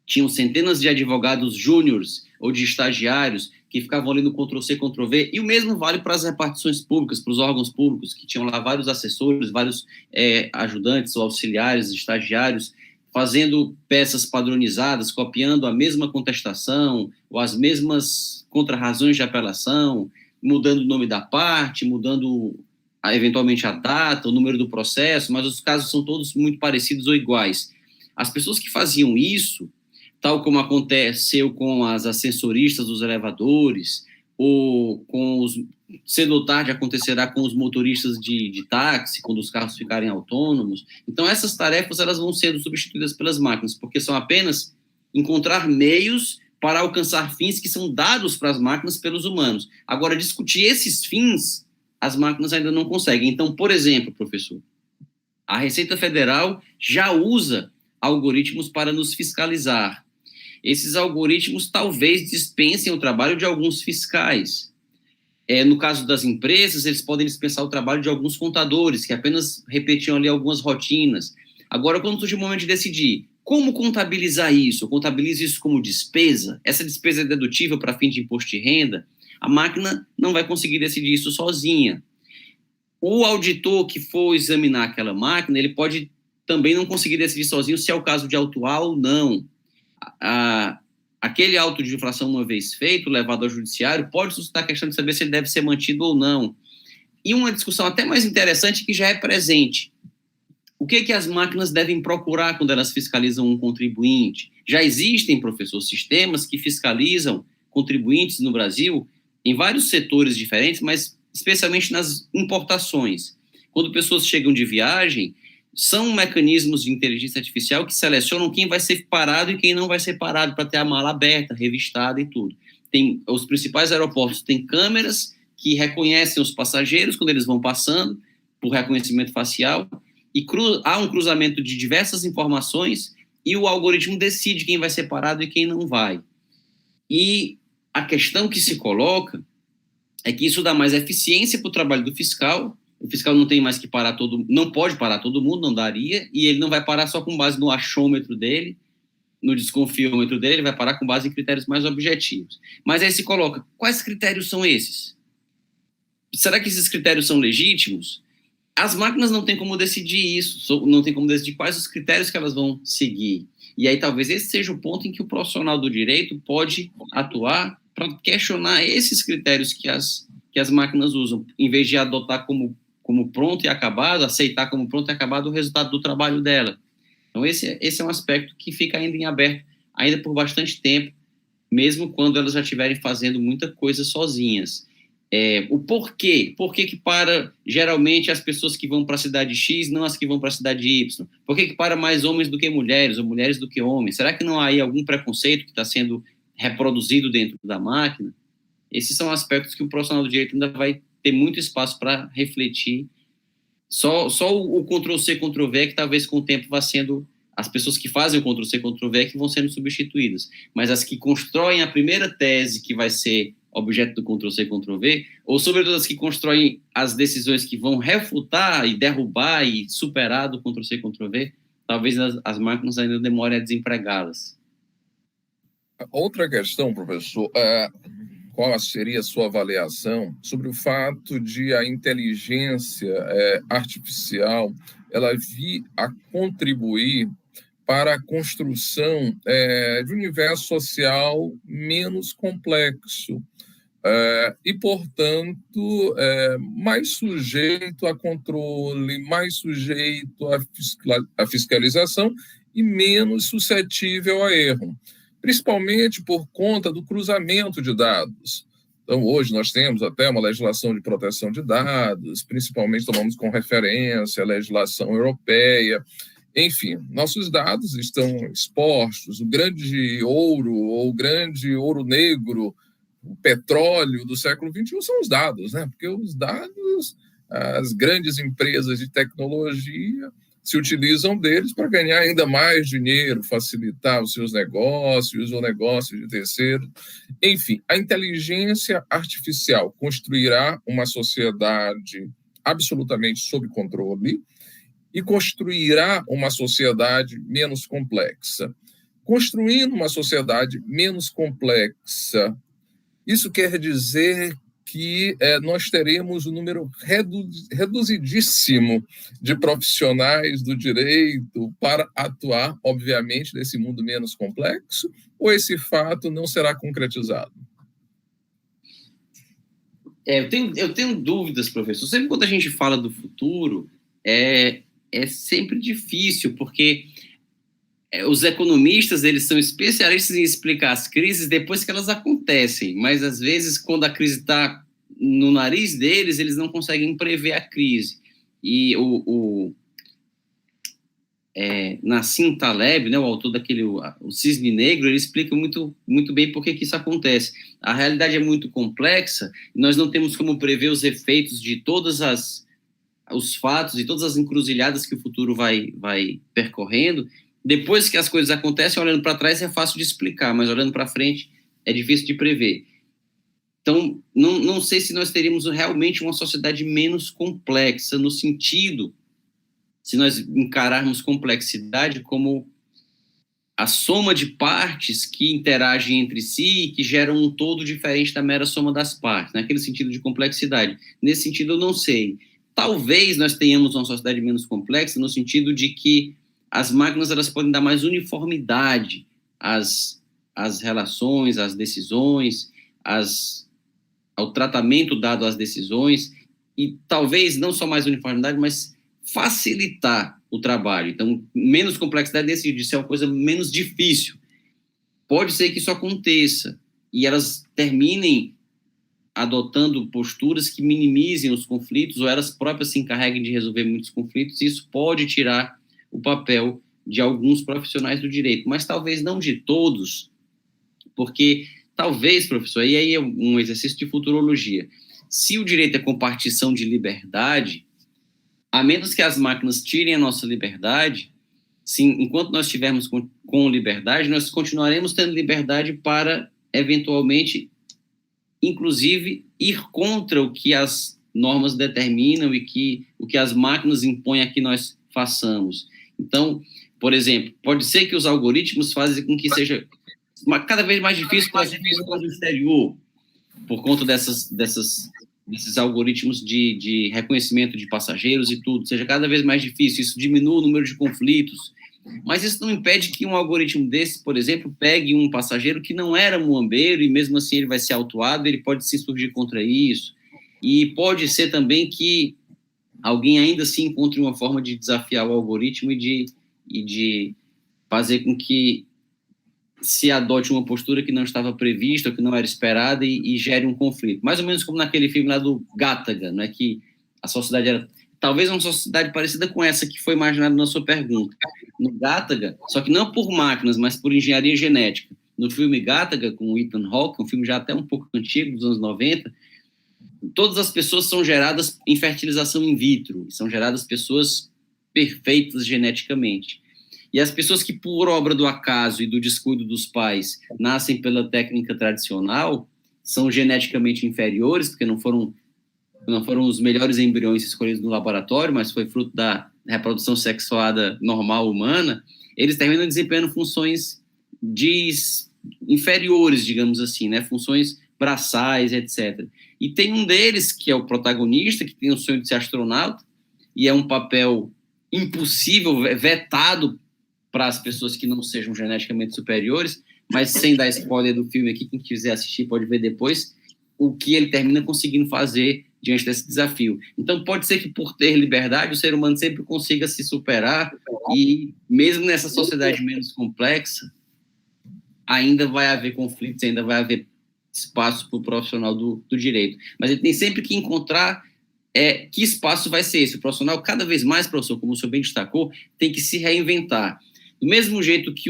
tinham centenas de advogados júniores ou de estagiários que ficavam ali no Ctrl-C, Ctrl-V, e o mesmo vale para as repartições públicas, para os órgãos públicos, que tinham lá vários assessores, vários ajudantes ou auxiliares, estagiários, fazendo peças padronizadas, copiando a mesma contestação ou as mesmas contrarrazões de apelação, mudando o nome da parte, mudando eventualmente a data, o número do processo, mas os casos são todos muito parecidos ou iguais. As pessoas que faziam isso tal como aconteceu com as ascensoristas dos elevadores, ou cedo ou tarde acontecerá com os motoristas de táxi, quando os carros ficarem autônomos. Então, essas tarefas elas vão sendo substituídas pelas máquinas, porque são apenas encontrar meios para alcançar fins que são dados para as máquinas pelos humanos. Agora, discutir esses fins, as máquinas ainda não conseguem. Então, por exemplo, professor, a Receita Federal já usa algoritmos para nos fiscalizar. Esses algoritmos talvez dispensem o trabalho de alguns fiscais. No caso das empresas, eles podem dispensar o trabalho de alguns contadores, que apenas repetiam ali algumas rotinas. Agora, quando surge o momento de decidir como contabilizar isso, eu contabilizo isso como despesa, essa despesa é dedutível para fim de imposto de renda, a máquina não vai conseguir decidir isso sozinha. O auditor que for examinar aquela máquina, ele pode também não conseguir decidir sozinho se é o caso de autuar ou não. Aquele auto de infração, uma vez feito, levado ao judiciário, pode suscitar a questão de saber se ele deve ser mantido ou não. E uma discussão até mais interessante que já é presente. O que as máquinas devem procurar quando elas fiscalizam um contribuinte? Já existem, professor, sistemas que fiscalizam contribuintes no Brasil em vários setores diferentes, mas especialmente nas importações. Quando pessoas chegam de viagem, são mecanismos de inteligência artificial que selecionam quem vai ser parado e quem não vai ser parado para ter a mala aberta, revistada e tudo. Os principais aeroportos têm câmeras que reconhecem os passageiros quando eles vão passando, por reconhecimento facial, e há um cruzamento de diversas informações e o algoritmo decide quem vai ser parado e quem não vai. E a questão que se coloca é que isso dá mais eficiência para o trabalho do fiscal. O fiscal não tem mais que parar não pode parar todo mundo, não daria, e ele não vai parar só com base no achômetro dele, no desconfiômetro dele, ele vai parar com base em critérios mais objetivos. Mas aí se coloca, quais critérios são esses? Será que esses critérios são legítimos? As máquinas não têm como decidir isso, não tem como decidir quais os critérios que elas vão seguir. E aí talvez esse seja o ponto em que o profissional do direito pode atuar para questionar esses critérios que as máquinas usam, em vez de adotar como pronto e acabado, aceitar como pronto e acabado o resultado do trabalho dela. Então esse é um aspecto que fica ainda em aberto, ainda por bastante tempo, mesmo quando elas já estiverem fazendo muita coisa sozinhas. O porquê? Por que para, geralmente, as pessoas que vão para a cidade X, não as que vão para a cidade Y? Por que para mais homens do que mulheres, ou mulheres do que homens? Será que não há aí algum preconceito que está sendo reproduzido dentro da máquina? Esses são aspectos que o profissional do direito ainda vai ter muito espaço para refletir. Só o Ctrl-C, Ctrl-V é que talvez com o tempo vá sendo... As pessoas que fazem o Ctrl-C, Ctrl-V é que vão sendo substituídas. Mas as que constroem a primeira tese que vai ser objeto do Ctrl-C, Ctrl-V, ou sobretudo as que constroem as decisões que vão refutar e derrubar e superar do Ctrl-C, Ctrl-V, talvez as máquinas ainda demorem a desempregá-las. Outra questão, professor, qual seria a sua avaliação sobre o fato de a inteligência artificial ela vir a contribuir para a construção de um universo social menos complexo e, portanto, mais sujeito a controle, mais sujeito à fiscalização e menos suscetível a erro, principalmente por conta do cruzamento de dados. Então, hoje nós temos até uma legislação de proteção de dados, principalmente tomamos como referência a legislação europeia. Enfim, nossos dados estão expostos. O grande ouro ou o grande ouro negro, o petróleo do século XXI são os dados, né? Porque os dados, as grandes empresas de tecnologia se utilizam deles para ganhar ainda mais dinheiro, facilitar os seus negócios ou negócios de terceiros. Enfim, a inteligência artificial construirá uma sociedade absolutamente sob controle e construirá uma sociedade menos complexa. Construindo uma sociedade menos complexa, isso quer dizer que nós teremos um número reduzidíssimo de profissionais do direito para atuar, obviamente, nesse mundo menos complexo, ou esse fato não será concretizado? Eu tenho dúvidas, professor. Sempre quando a gente fala do futuro, é sempre difícil, porque os economistas, eles são especialistas em explicar as crises depois que elas acontecem, mas às vezes quando a crise está no nariz deles, eles não conseguem prever a crise. E Nassim Taleb, né, o autor daquele o Cisne Negro, ele explica muito, muito bem por que isso acontece. A realidade é muito complexa, e nós não temos como prever os efeitos de todos os fatos e todas as encruzilhadas que o futuro vai percorrendo. Depois que as coisas acontecem, olhando para trás é fácil de explicar, mas olhando para frente é difícil de prever. Então, não sei se nós teríamos realmente uma sociedade menos complexa, no sentido, se nós encararmos complexidade como a soma de partes que interagem entre si e que geram um todo diferente da mera soma das partes, naquele sentido de complexidade. Nesse sentido, eu não sei. Talvez nós tenhamos uma sociedade menos complexa, no sentido de que as máquinas elas podem dar mais uniformidade às relações, às decisões, ao tratamento dado às decisões, e talvez não só mais uniformidade, mas facilitar o trabalho. Então, menos complexidade nesse sentido, de ser uma coisa menos difícil. Pode ser que isso aconteça, e elas terminem adotando posturas que minimizem os conflitos, ou elas próprias se encarreguem de resolver muitos conflitos, e isso pode tirar o papel de alguns profissionais do direito, mas talvez não de todos, porque talvez, professor, e aí é um exercício de futurologia, se o direito é compartição de liberdade, a menos que as máquinas tirem a nossa liberdade, sim, enquanto nós estivermos com liberdade, nós continuaremos tendo liberdade para, eventualmente, inclusive, ir contra o que as normas determinam e o que as máquinas impõem a que nós façamos. Então, por exemplo, pode ser que os algoritmos fazem com que seja cada vez mais difícil para as pessoas do exterior, por conta desses algoritmos de reconhecimento de passageiros e tudo, seja cada vez mais difícil, isso diminui o número de conflitos, mas isso não impede que um algoritmo desse, por exemplo, pegue um passageiro que não era muambeiro e mesmo assim ele vai ser autuado, ele pode se insurgir contra isso, e pode ser também que alguém ainda assim encontre uma forma de desafiar o algoritmo e de fazer com que se adote uma postura que não estava prevista, que não era esperada e gere um conflito. Mais ou menos como naquele filme lá do Gattaca, né, que a sociedade era talvez uma sociedade parecida com essa que foi imaginada na sua pergunta. No Gattaca, só que não por máquinas, mas por engenharia genética. No filme Gattaca, com o Ethan Hawke, um filme já até um pouco antigo, dos anos 90, todas as pessoas são geradas em fertilização in vitro, são geradas pessoas perfeitas geneticamente. E as pessoas que, por obra do acaso e do descuido dos pais, nascem pela técnica tradicional, são geneticamente inferiores, porque não foram os melhores embriões escolhidos no laboratório, mas foi fruto da reprodução sexuada normal humana, eles terminam desempenhando funções inferiores, digamos assim, né? Funções braçais, etc. E tem um deles, que é o protagonista, que tem o sonho de ser astronauta, e é um papel impossível, vetado para as pessoas que não sejam geneticamente superiores, mas sem dar spoiler do filme aqui, quem quiser assistir pode ver depois, o que ele termina conseguindo fazer diante desse desafio. Então, pode ser que por ter liberdade, o ser humano sempre consiga se superar e, mesmo nessa sociedade menos complexa, ainda vai haver conflitos, ainda vai haver espaço para o profissional do direito. Mas ele tem sempre que encontrar que espaço vai ser esse. O profissional, cada vez mais, professor, como o senhor bem destacou, tem que se reinventar. Do mesmo jeito que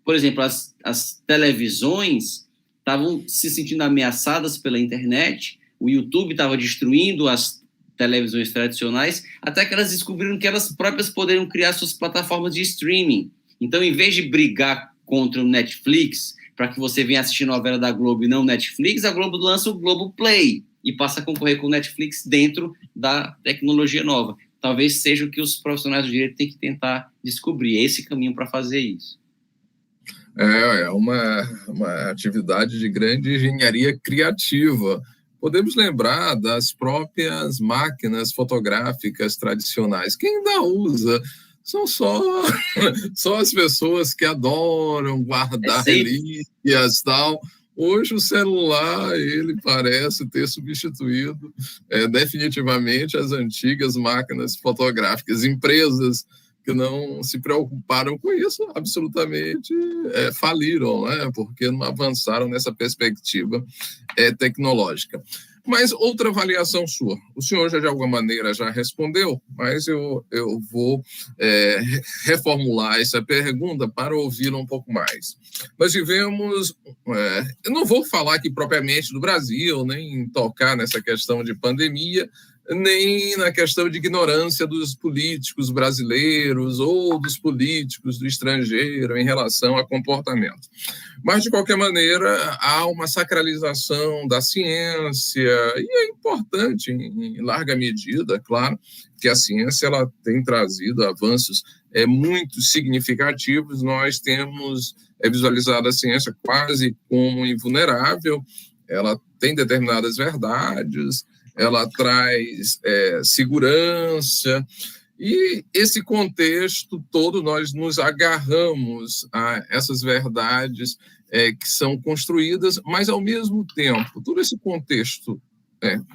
por exemplo, as televisões estavam se sentindo ameaçadas pela internet, o YouTube estava destruindo as televisões tradicionais, até que elas descobriram que elas próprias poderiam criar suas plataformas de streaming. Então, em vez de brigar contra o Netflix, para que você venha assistir novela da Globo e não Netflix, a Globo lança o Globoplay e passa a concorrer com o Netflix dentro da tecnologia nova. Talvez seja o que os profissionais do direito têm que tentar descobrir, esse caminho para fazer isso. É uma atividade de grande engenharia criativa. Podemos lembrar das próprias máquinas fotográficas tradicionais. Quem ainda usa são só as pessoas que adoram guardar relíquias e tal. Hoje o celular, ele parece ter substituído definitivamente as antigas máquinas fotográficas. Empresas que não se preocuparam com isso absolutamente faliram, né? Porque não avançaram nessa perspectiva tecnológica. Mas outra avaliação sua. O senhor já, de alguma maneira, já respondeu, mas eu vou reformular essa pergunta para ouvi-la um pouco mais. Nós tivemos... eu não vou falar aqui propriamente do Brasil, nem tocar nessa questão de pandemia, nem na questão de ignorância dos políticos brasileiros ou dos políticos do estrangeiro em relação a comportamento. Mas, de qualquer maneira, há uma sacralização da ciência, e é importante, em larga medida, claro, que a ciência ela tem trazido avanços muito significativos. Nós temos visualizado a ciência quase como invulnerável, ela tem determinadas verdades, ela traz segurança, e esse contexto todo nós nos agarramos a essas verdades que são construídas, mas, ao mesmo tempo, todo esse contexto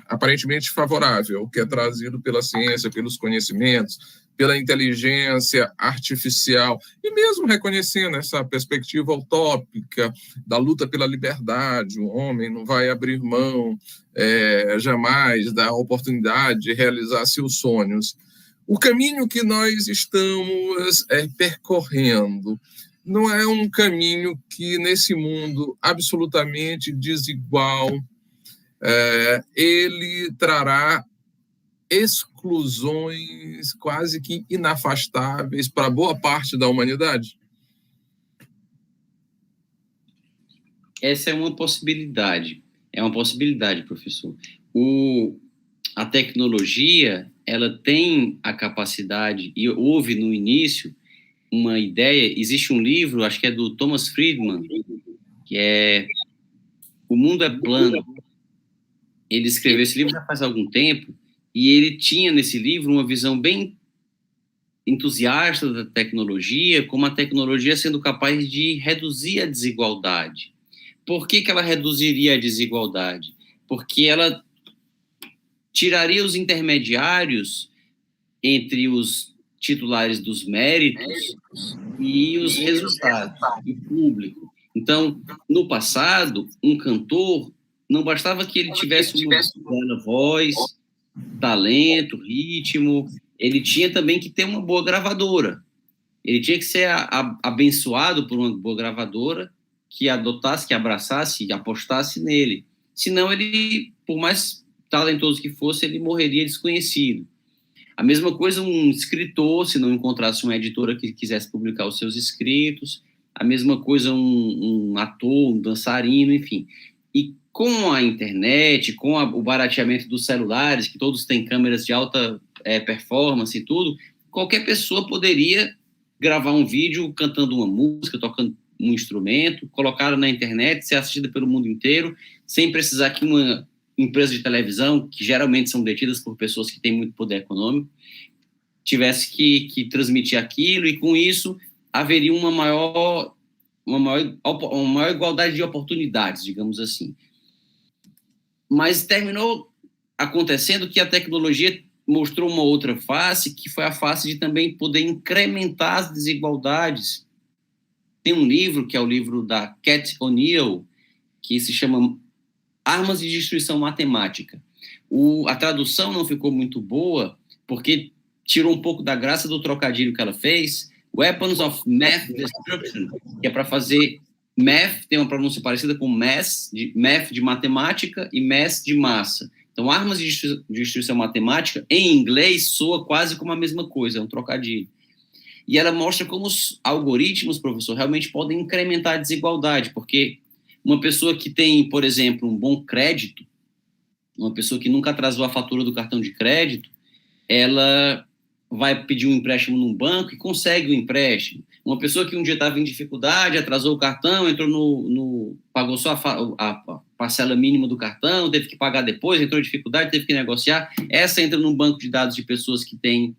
aparentemente favorável, que é trazido pela ciência, pelos conhecimentos, pela inteligência artificial, e mesmo reconhecendo essa perspectiva utópica da luta pela liberdade, o homem não vai abrir mão jamais da oportunidade de realizar seus sonhos. O caminho que nós estamos percorrendo não é um caminho que, nesse mundo absolutamente desigual, ele trará exclusões quase que inafastáveis para boa parte da humanidade? Essa é uma possibilidade. É uma possibilidade, professor. A tecnologia, ela tem a capacidade, e houve no início uma ideia, existe um livro, acho que é do Thomas Friedman, que é O Mundo é Plano. Ele escreveu esse livro já faz algum tempo, e ele tinha nesse livro uma visão bem entusiasta da tecnologia, como a tecnologia sendo capaz de reduzir a desigualdade. Por que ela reduziria a desigualdade? Porque ela tiraria os intermediários entre os titulares dos méritos e os resultados, o público. Então, no passado, um cantor, não bastava que ele tivesse uma bela voz, talento, ritmo, ele tinha também que ter uma boa gravadora. Ele tinha que ser abençoado por uma boa gravadora que adotasse, que abraçasse, que apostasse nele. Senão ele, por mais talentoso que fosse, ele morreria desconhecido. A mesma coisa um escritor, se não encontrasse uma editora que quisesse publicar os seus escritos, a mesma coisa um ator, um dançarino, enfim. E com a internet, com o barateamento dos celulares, que todos têm câmeras de alta performance e tudo, qualquer pessoa poderia gravar um vídeo cantando uma música, tocando um instrumento, colocar na internet, ser assistida pelo mundo inteiro, sem precisar que uma empresa de televisão, que geralmente são detidas por pessoas que têm muito poder econômico, tivesse que transmitir aquilo, e com isso haveria uma maior igualdade de oportunidades, digamos assim. Mas terminou acontecendo que a tecnologia mostrou uma outra face, que foi a face de também poder incrementar as desigualdades. Tem um livro, que é o livro da Cat O'Neill, que se chama Armas de Destruição Matemática. A tradução não ficou muito boa, porque tirou um pouco da graça do trocadilho que ela fez, Weapons of Math Destruction, que é para fazer math, tem uma pronúncia parecida com math de matemática e mass de massa. Então, armas de destruição matemática, em inglês, soa quase como a mesma coisa, é um trocadilho. E ela mostra como os algoritmos, professor, realmente podem incrementar a desigualdade, porque uma pessoa que tem, por exemplo, um bom crédito, uma pessoa que nunca atrasou a fatura do cartão de crédito, ela vai pedir um empréstimo num banco e consegue o empréstimo. Uma pessoa que um dia estava em dificuldade, atrasou o cartão, entrou pagou só a parcela mínima do cartão, teve que pagar depois, entrou em dificuldade, teve que negociar. Essa entra num banco de dados de pessoas que têm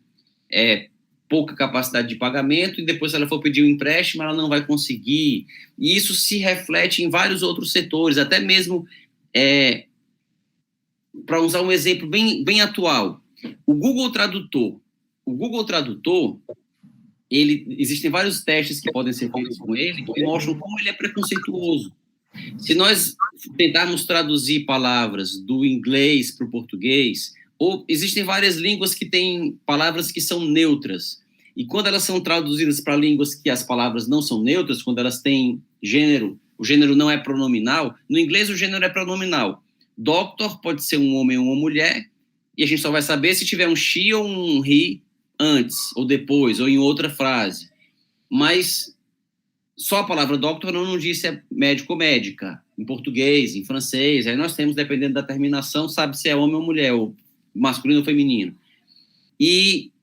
pouca capacidade de pagamento, e depois, se ela for pedir um empréstimo, ela não vai conseguir. E isso se reflete em vários outros setores, até mesmo, para usar um exemplo bem atual, o Google Tradutor, existem vários testes que podem ser feitos com ele que mostram como ele é preconceituoso. Se nós tentarmos traduzir palavras do inglês para o português, ou existem várias línguas que têm palavras que são neutras, e quando elas são traduzidas para línguas que as palavras não são neutras, quando elas têm gênero, o gênero não é pronominal, no inglês o gênero é pronominal. Doctor pode ser um homem ou uma mulher, e a gente só vai saber se tiver um she ou um he antes, ou depois, ou em outra frase. Mas só a palavra doctor não diz se é médico ou médica, em português, em francês. Aí nós temos, dependendo da terminação, sabe se é homem ou mulher, ou masculino ou feminino. E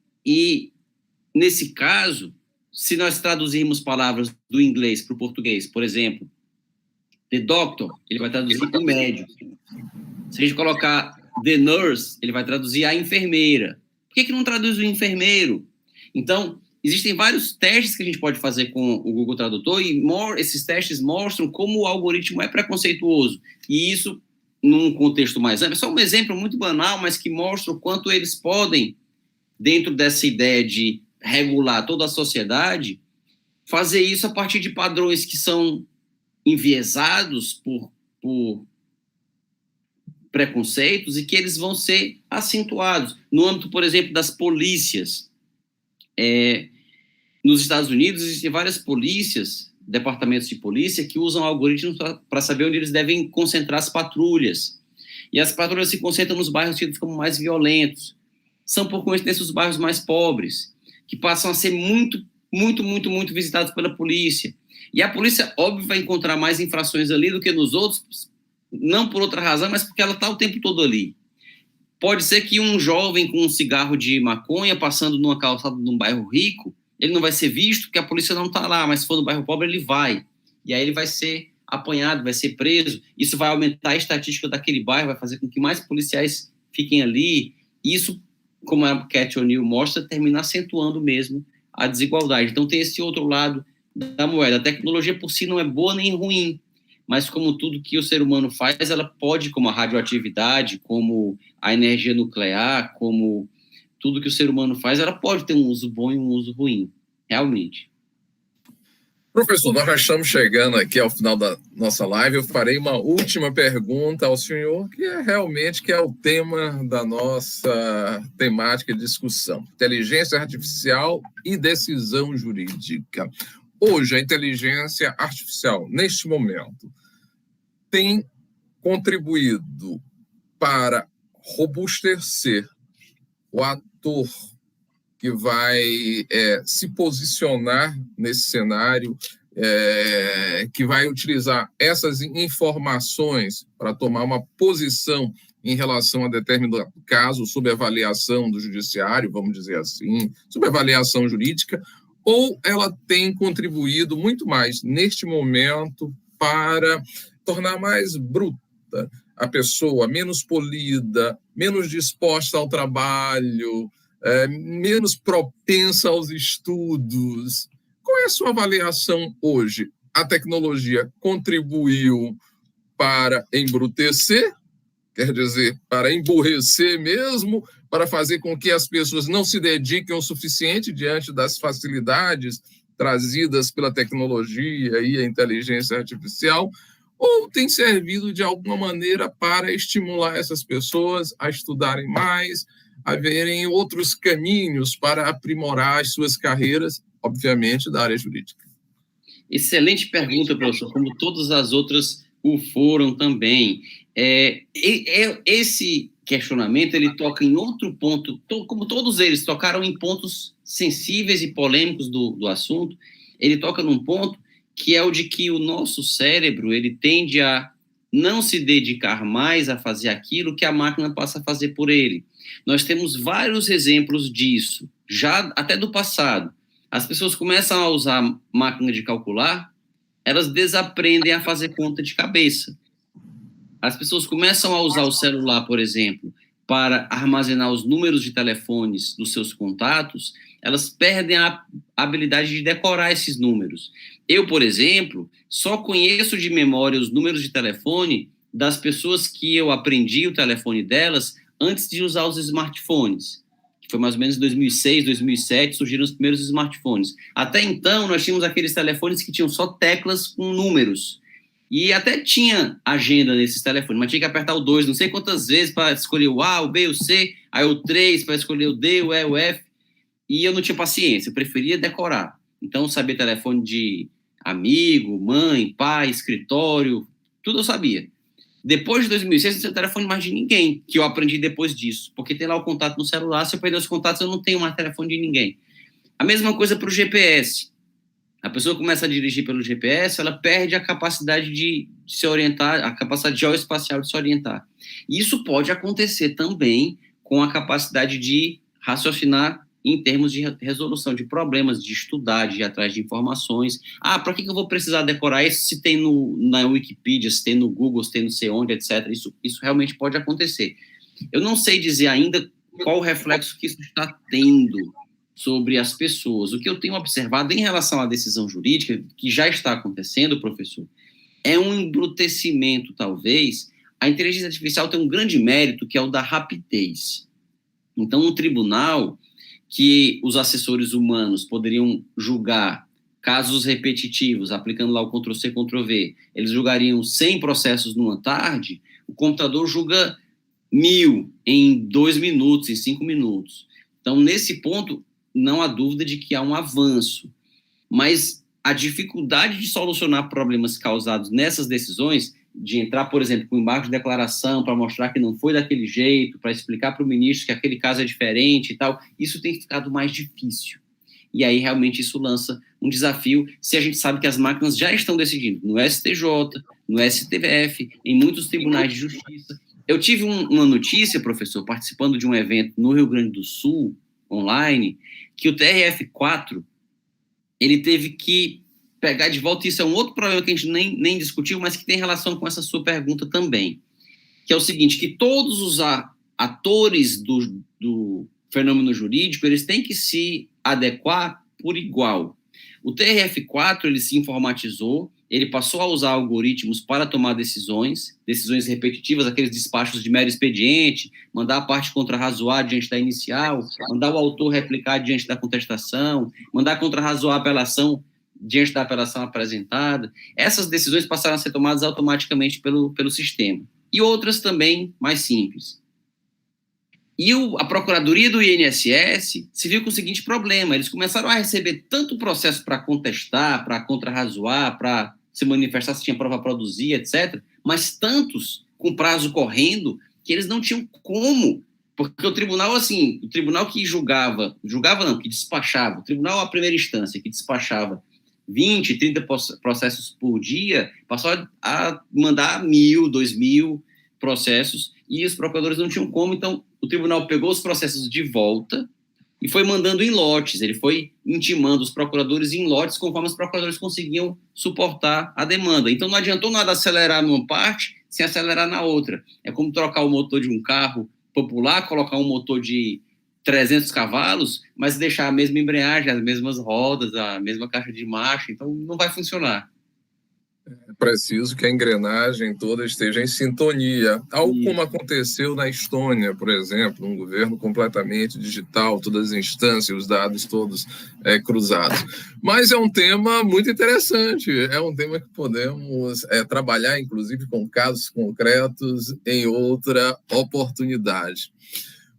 nesse caso, se nós traduzirmos palavras do inglês para o português, por exemplo, the doctor, ele vai traduzir o médico. Se a gente colocar the nurse, ele vai traduzir a enfermeira. Por que não traduz o enfermeiro? Então, existem vários testes que a gente pode fazer com o Google Tradutor e esses testes mostram como o algoritmo é preconceituoso. E isso, num contexto mais amplo, é só um exemplo muito banal, mas que mostra o quanto eles podem, dentro dessa ideia de regular toda a sociedade, fazer isso a partir de padrões que são enviesados por preconceitos e que eles vão ser acentuados. No âmbito, por exemplo, das polícias, nos Estados Unidos existem várias polícias, departamentos de polícia, que usam algoritmos para saber onde eles devem concentrar as patrulhas. E as patrulhas se concentram nos bairros tidos como mais violentos. São, por coincidência, os bairros mais pobres, que passam a ser muito visitados pela polícia. E a polícia, óbvio, vai encontrar mais infrações ali do que nos outros, não por outra razão, mas porque ela está o tempo todo ali. Pode ser que um jovem com um cigarro de maconha passando numa calçada num bairro rico, ele não vai ser visto porque a polícia não está lá, mas se for no bairro pobre, ele vai. E aí ele vai ser apanhado, vai ser preso. Isso vai aumentar a estatística daquele bairro, vai fazer com que mais policiais fiquem ali. Isso, como a Cat O'Neill mostra, termina acentuando mesmo a desigualdade. Então tem esse outro lado da moeda. A tecnologia por si não é boa nem ruim, mas como tudo que o ser humano faz, ela pode, como a radioatividade, como a energia nuclear, como tudo que o ser humano faz, ela pode ter um uso bom e um uso ruim, realmente. Professor, nós já estamos chegando aqui ao final da nossa live. Eu farei uma última pergunta ao senhor, que é o tema da nossa temática de discussão: inteligência artificial e decisão jurídica. Hoje, a inteligência artificial, neste momento, tem contribuído para robustecer o ator que vai se posicionar nesse cenário, que vai utilizar essas informações para tomar uma posição em relação a determinado caso, sob avaliação do judiciário, vamos dizer assim, sob avaliação jurídica, ou ela tem contribuído muito mais neste momento para tornar mais bruta a pessoa, menos polida, menos disposta ao trabalho, menos propensa aos estudos? Qual é a sua avaliação hoje? A tecnologia contribuiu para embrutecer, quer dizer, para emburrecer mesmo, para fazer com que as pessoas não se dediquem o suficiente diante das facilidades trazidas pela tecnologia e a inteligência artificial, ou tem servido de alguma maneira para estimular essas pessoas a estudarem mais, a verem outros caminhos para aprimorar as suas carreiras, obviamente, da área jurídica? Excelente pergunta, professor, como todas as outras o foram também. Esse questionamento, ele toca em outro ponto, como todos eles tocaram em pontos sensíveis e polêmicos do assunto, ele toca num ponto que é o de que o nosso cérebro, ele tende a não se dedicar mais a fazer aquilo que a máquina passa a fazer por ele. Nós temos vários exemplos disso, já até do passado. As pessoas começam a usar máquina de calcular, elas desaprendem a fazer conta de cabeça. As pessoas começam a usar o celular, por exemplo, para armazenar os números de telefones dos seus contatos, elas perdem a habilidade de decorar esses números. Eu, por exemplo, só conheço de memória os números de telefone das pessoas que eu aprendi o telefone delas antes de usar os smartphones. que foi mais ou menos em 2006, 2007, surgiram os primeiros smartphones. Até então, nós tínhamos aqueles telefones que tinham só teclas com números. E até tinha agenda nesses telefones, mas tinha que apertar o 2, não sei quantas vezes para escolher o A, o B, o C, aí o 3 para escolher o D, o E, o F. E eu não tinha paciência, eu preferia decorar. Então, sabia telefone de amigo, mãe, pai, escritório, tudo eu sabia. Depois de 2006, não tinha telefone mais de ninguém, que eu aprendi depois disso, porque tem lá o contato no celular, se eu perder os contatos, eu não tenho mais telefone de ninguém. A mesma coisa para o GPS. A pessoa começa a dirigir pelo GPS, ela perde a capacidade de se orientar, a capacidade geoespacial de se orientar. E isso pode acontecer também com a capacidade de raciocinar em termos de resolução de problemas, de estudar, de ir atrás de informações. Ah, para que eu vou precisar decorar isso se tem na Wikipedia, se tem no Google, se tem não sei onde, etc. Isso realmente pode acontecer. Eu não sei dizer ainda qual o reflexo que isso está tendo sobre as pessoas. O que eu tenho observado em relação à decisão jurídica, que já está acontecendo, professor, é um embrutecimento, talvez. A inteligência artificial tem um grande mérito, que é o da rapidez. Então, um tribunal que os assessores humanos poderiam julgar casos repetitivos, aplicando lá o Ctrl+C, Ctrl+V, eles julgariam 100 processos numa tarde, o computador julga 1000 em 2 minutos, em 5 minutos. Então, nesse ponto, não há dúvida de que há um avanço, mas a dificuldade de solucionar problemas causados nessas decisões, de entrar, por exemplo, com embargo de declaração para mostrar que não foi daquele jeito, para explicar para o ministro que aquele caso é diferente e tal, isso tem ficado mais difícil. E aí, realmente, isso lança um desafio, se a gente sabe que as máquinas já estão decidindo no STJ, no STF, em muitos tribunais de justiça. Eu tive uma notícia, professor, participando de um evento no Rio Grande do Sul, online, que o TRF4, ele teve que pegar de volta, isso é um outro problema que a gente nem discutiu, mas que tem relação com essa sua pergunta também, que é o seguinte, que todos os atores do fenômeno jurídico, eles têm que se adequar por igual. O TRF4, ele se informatizou, ele passou a usar algoritmos para tomar decisões repetitivas, aqueles despachos de mero expediente, mandar a parte contrarrazoar diante da inicial, mandar o autor replicar diante da contestação, mandar contrarrazoar a apelação diante da apelação apresentada. Essas decisões passaram a ser tomadas automaticamente pelo sistema. E outras também mais simples. E a Procuradoria do INSS se viu com o seguinte problema, eles começaram a receber tanto processo para contestar, para contrarrazoar, para se manifestar se tinha prova a produzir, etc., mas tantos com prazo correndo, que eles não tinham como, porque o tribunal, assim, o tribunal que que despachava, o tribunal à primeira instância, que despachava 20, 30 processos por dia, passou a mandar 1.000, 2.000 processos, e os procuradores não tinham como, então o tribunal pegou os processos de volta e foi mandando em lotes, ele foi intimando os procuradores em lotes conforme os procuradores conseguiam suportar a demanda. Então não adiantou nada acelerar numa parte sem acelerar na outra. É como trocar o motor de um carro popular, colocar um motor de 300 cavalos, mas deixar a mesma embreagem, as mesmas rodas, a mesma caixa de marcha, então não vai funcionar. É preciso que a engrenagem toda esteja em sintonia, algo como aconteceu na Estônia, por exemplo, um governo completamente digital, todas as instâncias, os dados todos cruzados. Mas é um tema muito interessante, é um tema que podemos trabalhar, inclusive, com casos concretos em outra oportunidade.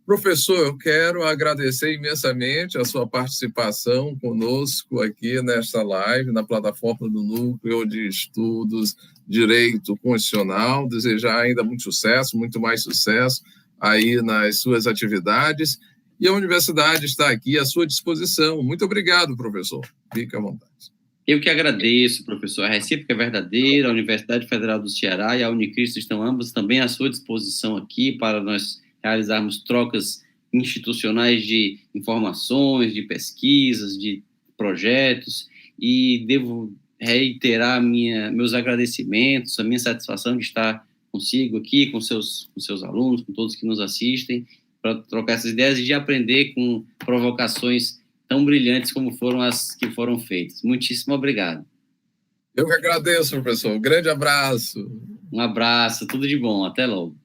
Professor, eu quero agradecer imensamente a sua participação conosco aqui nesta live, na plataforma do Núcleo de Estudos Direito Constitucional. Desejar ainda muito sucesso, muito mais sucesso aí nas suas atividades. E a universidade está aqui à sua disposição. Muito obrigado, professor. Fique à vontade. Eu que agradeço, professor. A recíproca é verdadeira, a Universidade Federal do Ceará e a Unicristo estão ambas também à sua disposição aqui para nós realizarmos trocas institucionais de informações, de pesquisas, de projetos, e devo reiterar meus agradecimentos, a minha satisfação de estar consigo aqui, com seus alunos, com todos que nos assistem, para trocar essas ideias e de aprender com provocações tão brilhantes como foram as que foram feitas. Muitíssimo obrigado. Eu que agradeço, professor. Um grande abraço. Um abraço, tudo de bom. Até logo.